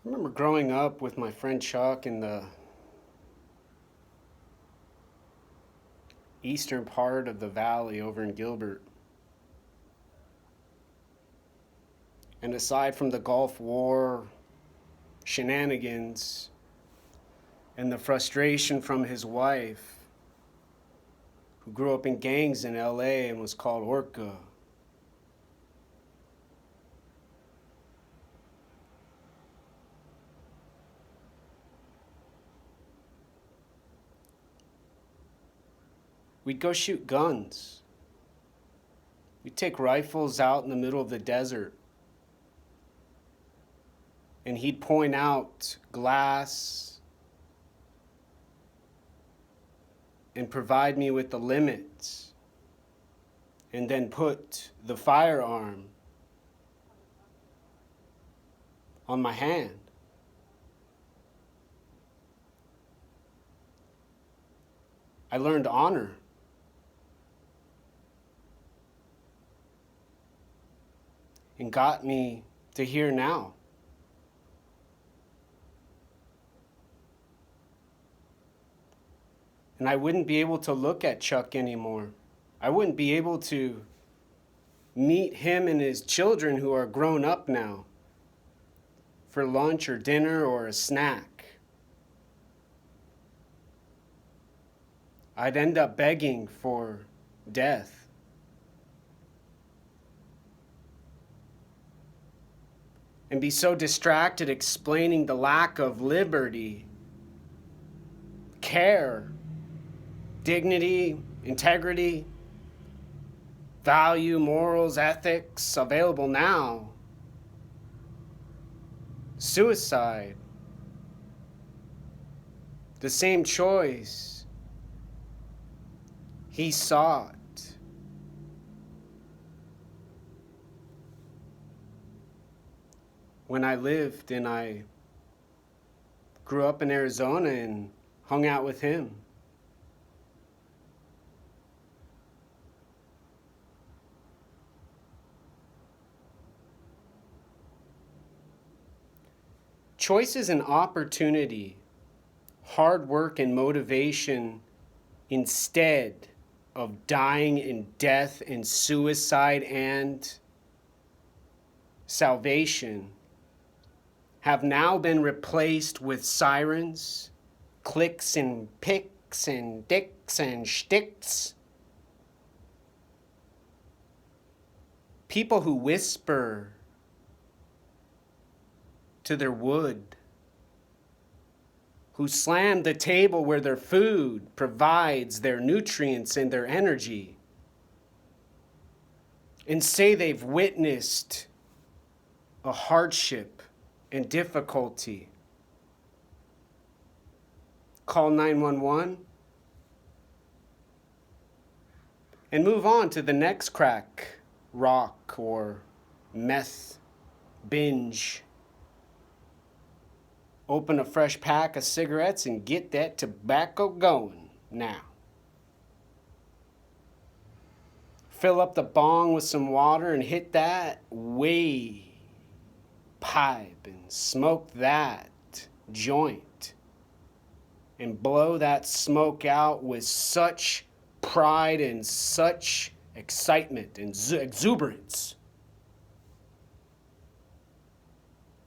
I remember growing up with my friend Chuck in the eastern part of the valley over in Gilbert. And aside from the Gulf War shenanigans and the frustration from his wife, who grew up in gangs in LA and was called Orca, we'd go shoot guns. We'd take rifles out in the middle of the desert, and he'd point out glass and provide me with the limits, and then put the firearm on my hand. I learned honor. And got me to here now. And I wouldn't be able to look at Chuck anymore. I wouldn't be able to meet him and his children who are grown up now for lunch or dinner or a snack. I'd end up begging for death. And be so distracted explaining the lack of liberty, care, dignity, integrity, value, morals, ethics available now. Suicide, the same choice he sought. When I lived and I grew up in Arizona and hung out with him. Choice is an opportunity, hard work and motivation instead of dying in death and suicide and salvation have now been replaced with sirens, clicks and picks and dicks and shticks. People who whisper to their wood, who slam the table where their food provides their nutrients and their energy, and say they've witnessed a hardship and difficulty. Call 911 and move on to the next crack, rock, or meth binge. Open a fresh pack of cigarettes and get that tobacco going now. Fill up the bong with some water and hit that wave pipe and smoke that joint and blow that smoke out with such pride and such excitement and exuberance,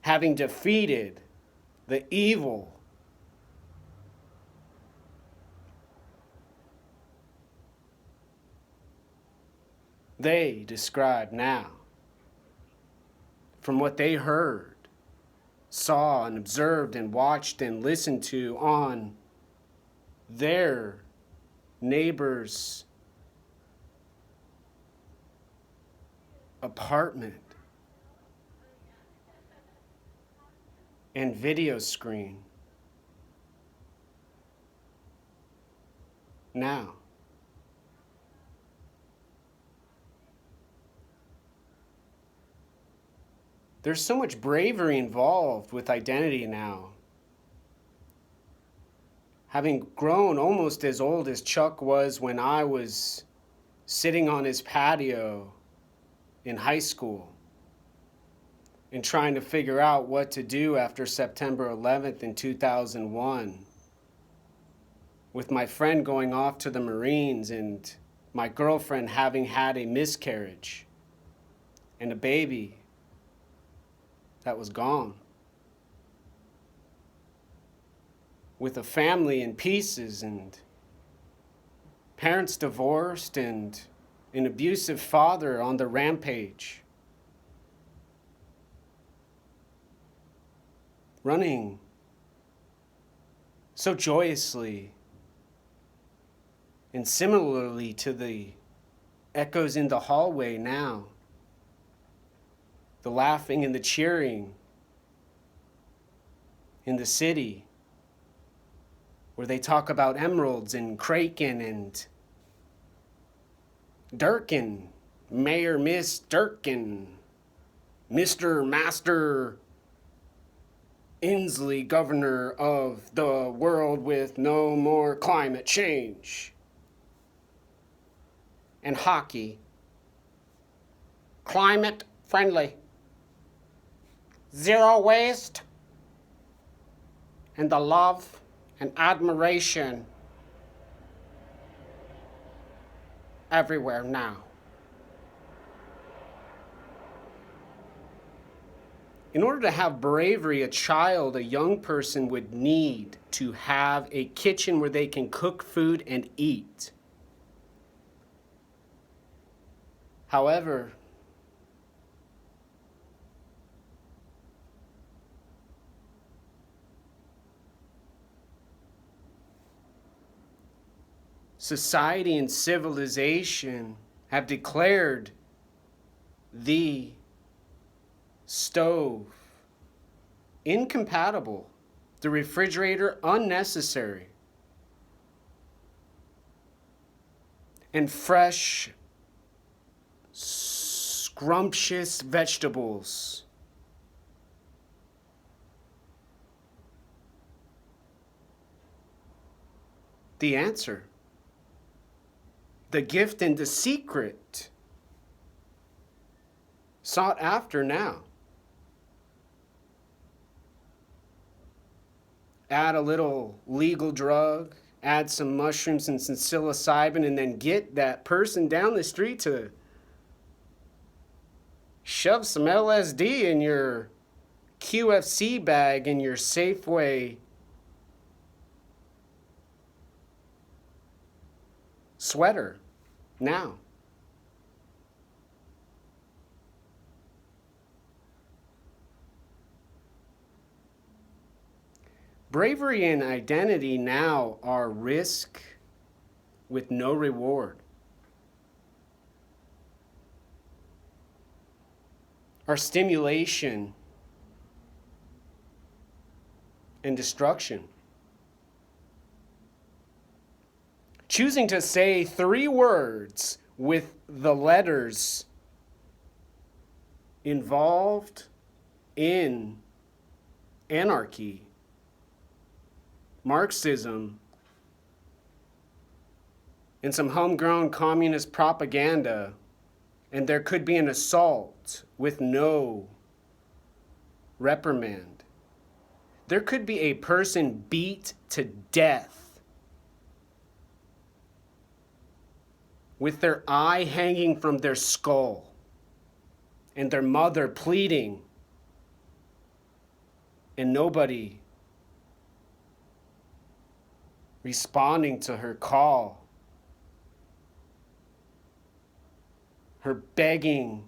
having defeated the evil they describe now from what they heard, saw and observed and watched and listened to on their neighbor's apartment and video screen. Now, there's so much bravery involved with identity now. Having grown almost as old as Chuck was when I was sitting on his patio in high school and trying to figure out what to do after September 11th in 2001, with my friend going off to the Marines and my girlfriend having had a miscarriage and a baby that was gone, with a family in pieces and parents divorced and an abusive father on the rampage, running so joyously and similarly to the echoes in the hallway now, the laughing and the cheering in the city, where they talk about emeralds and Kraken and Durkin, Mayor Miss Durkin, Mr. Master Inslee, governor of the world with no more climate change. And hockey, climate friendly, zero waste, and the love and admiration everywhere now. In order to have bravery, a child, a young person would need to have a kitchen where they can cook food and eat. However, society and civilization have declared the stove incompatible, the refrigerator unnecessary, and fresh, scrumptious vegetables the answer. The gift and the secret sought after now. Add a little legal drug, add some mushrooms and some psilocybin, and then get that person down the street to shove some LSD in your QFC bag in your Safeway sweater now. Bravery and identity now are risk with no reward. Are stimulation and destruction. Choosing to say 3 words with the letters involved in anarchy, Marxism, and some homegrown communist propaganda, and there could be an assault with no reprimand. There could be a person beat to death with their eye hanging from their skull and their mother pleading and nobody responding to her call, her begging,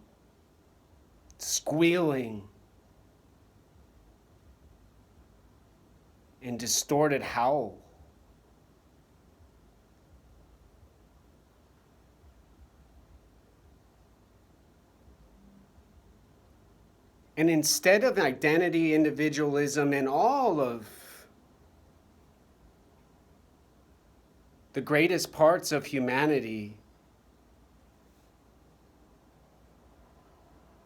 squealing, and distorted howl. And instead of identity, individualism, and all of the greatest parts of humanity,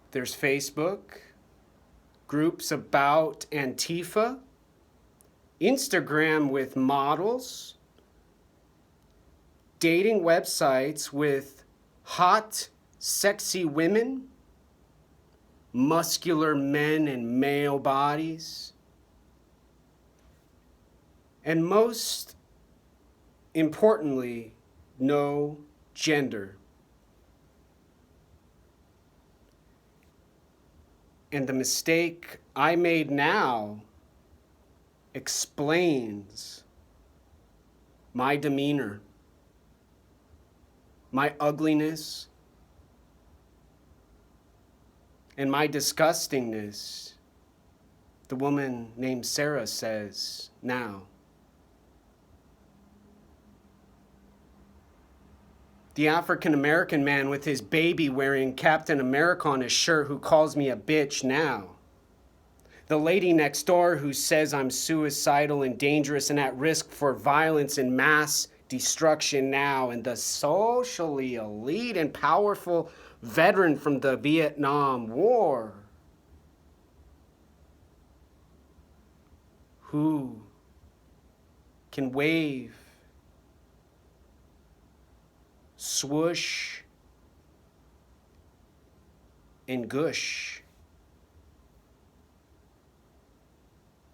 there's Facebook, groups about Antifa, Instagram with models, dating websites with hot, sexy women, muscular men in male bodies. And most importantly, no gender. And the mistake I made now explains my demeanor, my ugliness, and my disgustingness, the woman named Sarah says now. The African American man with his baby wearing Captain America on his shirt who calls me a bitch now. The lady next door who says I'm suicidal and dangerous and at risk for violence and mass destruction now. And the socially elite and powerful veteran from the Vietnam War who can wave, swoosh, and gush.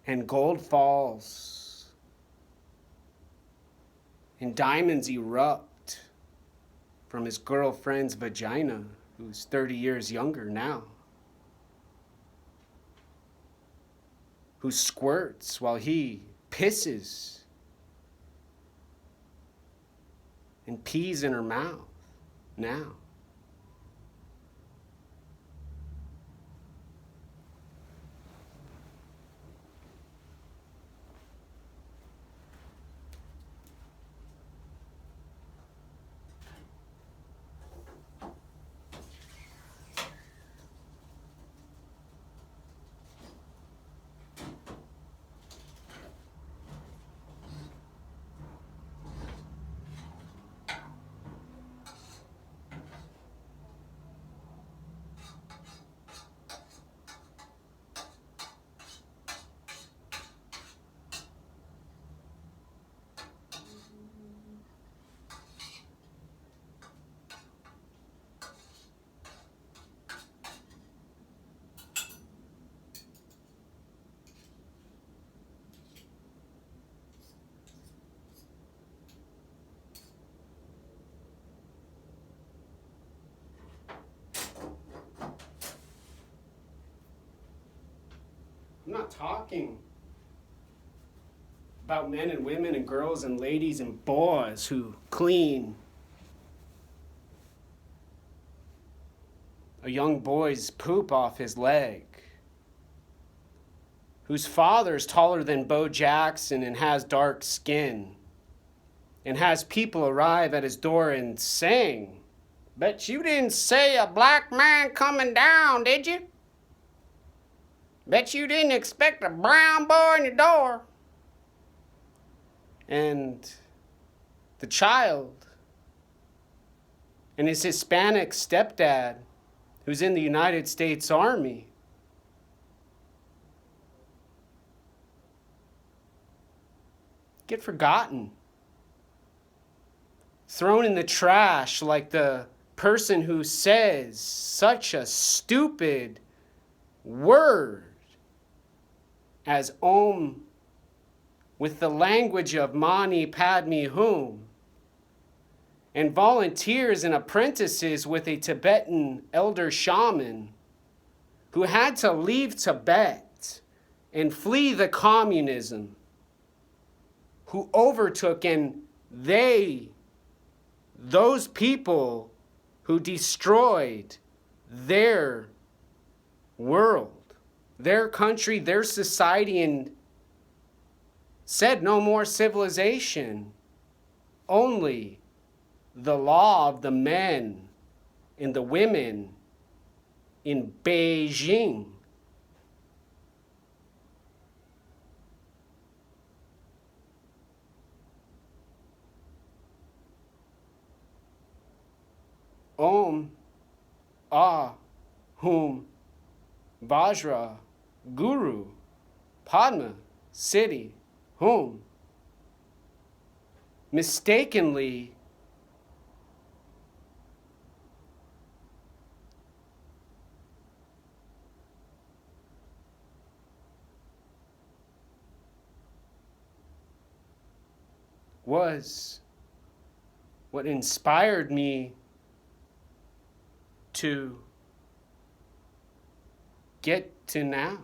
And gold falls, and diamonds erupt from his girlfriend's vagina, who's 30 years younger now, who squirts while he pisses and pees in her mouth now. I'm not talking about men and women and girls and ladies and boys who clean a young boy's poop off his leg, whose father's taller than Bo Jackson and has dark skin, and has people arrive at his door and sing, "Bet you didn't say a black man coming down, did you? Bet you didn't expect a brown boy in your door." And the child and his Hispanic stepdad, who's in the United States Army, get forgotten, thrown in the trash like the person who says such a stupid word as Om with the language of Mani Padme Hum, and volunteers and apprentices with a Tibetan elder shaman who had to leave Tibet and flee the communism, who overtook, and those people who destroyed their world, their country, their society, and said no more civilization, only the law of the men and the women in Beijing. Om, Ah, Hum, Vajra, Guru, Padma, Siddhi, Hum. Mistakenly was what inspired me to get to now.